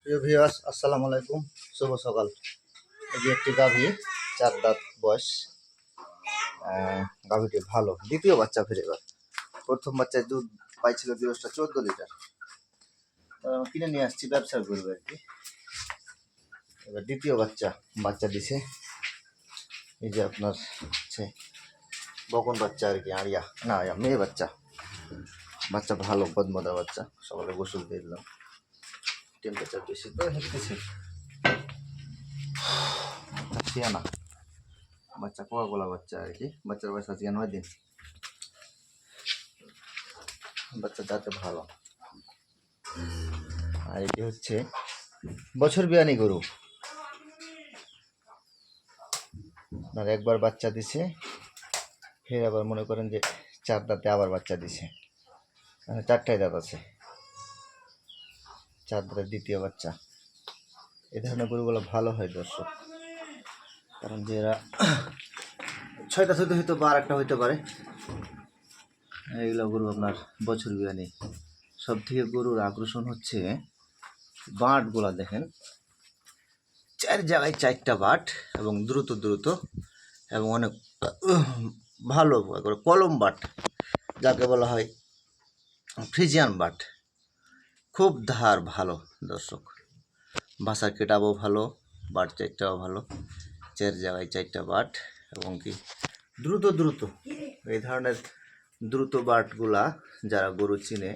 প্রিয় ভিউয়ার্স, আসসালামু আলাইকুম। শুভ সকাল। এই যে একটি গাভী, 4 দাঁত বয়স। গাভীটি ভালো, দ্বিতীয় বাচ্চা ফিরে এবার। প্রথম বাচ্চায় দুধ পাইছিল দিবসটা 14 লিটার। কিনে নিয়ে আসছি, ব্যবসা করবে আর কি। এবার দ্বিতীয় বাচ্চা দিছে। এই যে আপনার হচ্ছে বকন বাচ্চা আর কি, আড়িয়া না মেয়ে বাচ্চা ভালো, বদমদা বাচ্চা। সকালে গোসল দিয়ে দিলাম, টেম্পারেচার বেশি তো হেঁটেছে। শিয়ানা বাচ্চা, কোয়া বাচ্চা আর কি। বাচ্চার বয়স আজকে 9 দিন। বাচ্চা যাতে ভালো। আর এটি হচ্ছে বছর বিয়ানি গরু। আর একবার বাচ্চা দিছে, ফের আবার মনে করেন যে 4 দাঁতে আবার বাচ্চা দিছে। 4টাই দাঁত আছে, 4 দাঁতের দ্বিতীয় বাচ্চা। এই ধরনের গরুগুলো ভালো হয় দর্শক, কারণ যে এরা 6টা হয়তো বা আরেকটা হইতে পারে। এইগুলো গরু আপনার বছর বিয়ানি। সব থেকে গরুর আকর্ষণ হচ্ছে বাঁটগুলা দেখেন, 4 জায়গায় 4টা বাঁট, এবং দ্রুত এবং অনেক ভালো কলম বাট, যাকে বলা হয় ফ্রিজিয়ান বাট। খুব ধার ভালো দর্শক, বাসা কেটাবো ভালো, বাট 4টাও ভালো। 4 জায়গায় 4টা বাট, এবং কি দ্রুত এই ধরনের দ্রুত বাটগুলা যারা গরু চিনে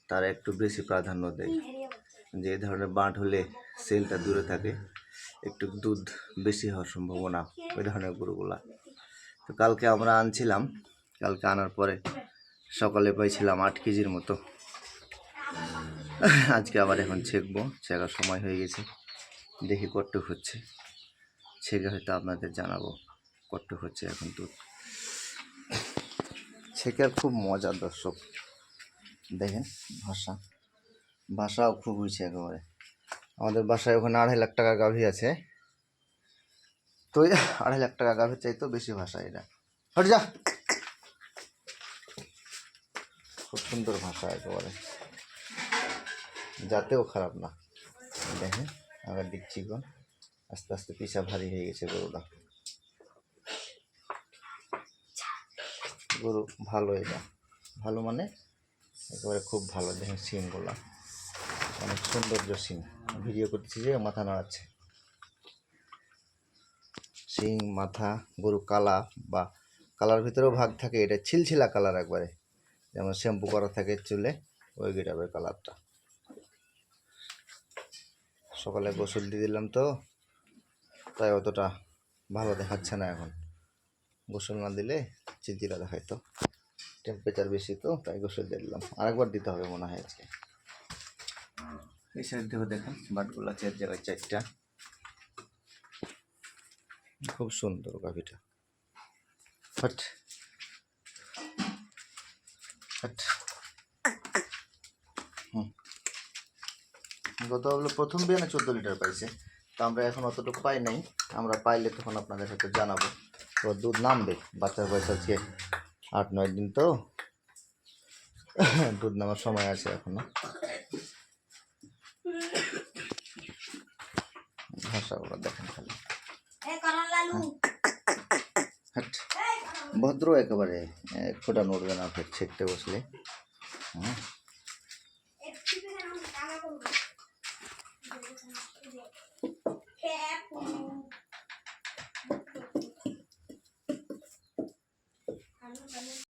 তারা একটু বেশি প্রাধান্য দেয়, যে এই ধরনের বাট হলে সেলটা দূরে থাকে, একটু দুধ বেশি হওয়ার সম্ভাবনা ওই ধরনের গরুগুলা। তো কালকে আমরা আনছিলাম, কালকে আনার পরে সকালে পাইছিলাম 8 কেজির মতো। আজকে আবার এখন ছেঁকবো, ছেঁকার সময় হয়ে গেছে। দেখি কট্টুক হচ্ছে, ছেঁকে হয়তো আপনাদের জানাবো কট্টুক হচ্ছে এখন দুধ। ছেঁকার খুব মজার দর্শক, দেখেন ভাষাও খুব হয়েছে একেবারে। আমাদের বাসায় ওখানে 2.5 লাখ টাকা গাভী আছে, তো 2.5 লাখ টাকা গাভীর চাইতো বেশি ভাষা এটা। হট যা, খুব সুন্দর ভাষা একেবারে, যাতেও খারাপ না। দেখেন আগের দিক চিকন, আস্তে আস্তে পিছা ভারী হয়ে গেছে গরুটা। গরু ভালো, এটা ভালো মানে একেবারে খুব ভালো। দেখেন সিংগুলা অনেক সৌন্দর্য সিং। ভিডিও করতেছি যে মাথা নাড়াচ্ছে, সিং মাথা। গরু কালা বা কালার ভিতরেও ভাগ থাকে, এটা ছিলছিলা কালার একবারে, যেমন শ্যাম্পু করা থাকে চুলে, ওই গেটাবের কালারটা। সকালে গোসল দিয়ে দিলাম তো, তাই অতটা ভালো দেখাচ্ছে না এখন। গোসল না দিলে চিলচিলা দেখাইতো, টেম্পারেচার বেশি তো তাই গোসল দিয়ে দিলাম। আরেকবার দিতে হবে মনে হয় আজকে। এই সাইড থেকে দেখেন বাটগুলা 4 জায়গায় 4টা, খুব সুন্দর গাভিটা। Hot hot. গত হলো প্রথম বিয়ানে 14 লিটার পাইছে, তো আমরা এখন অতটুকু পাই নাই। আমরা পাইলে তখন আপনাদের সাথে জানাবো। তো দুধ নামবে, বাচ্চার বয়স আজকে 8-9 দিন, তো দুধ নামার সময় আছে এখনো। ভাষাগুলো দেখেন খালি, ভদ্র একেবারে, ফোটা নড়বে না ফের ছেঁকতে বসলে।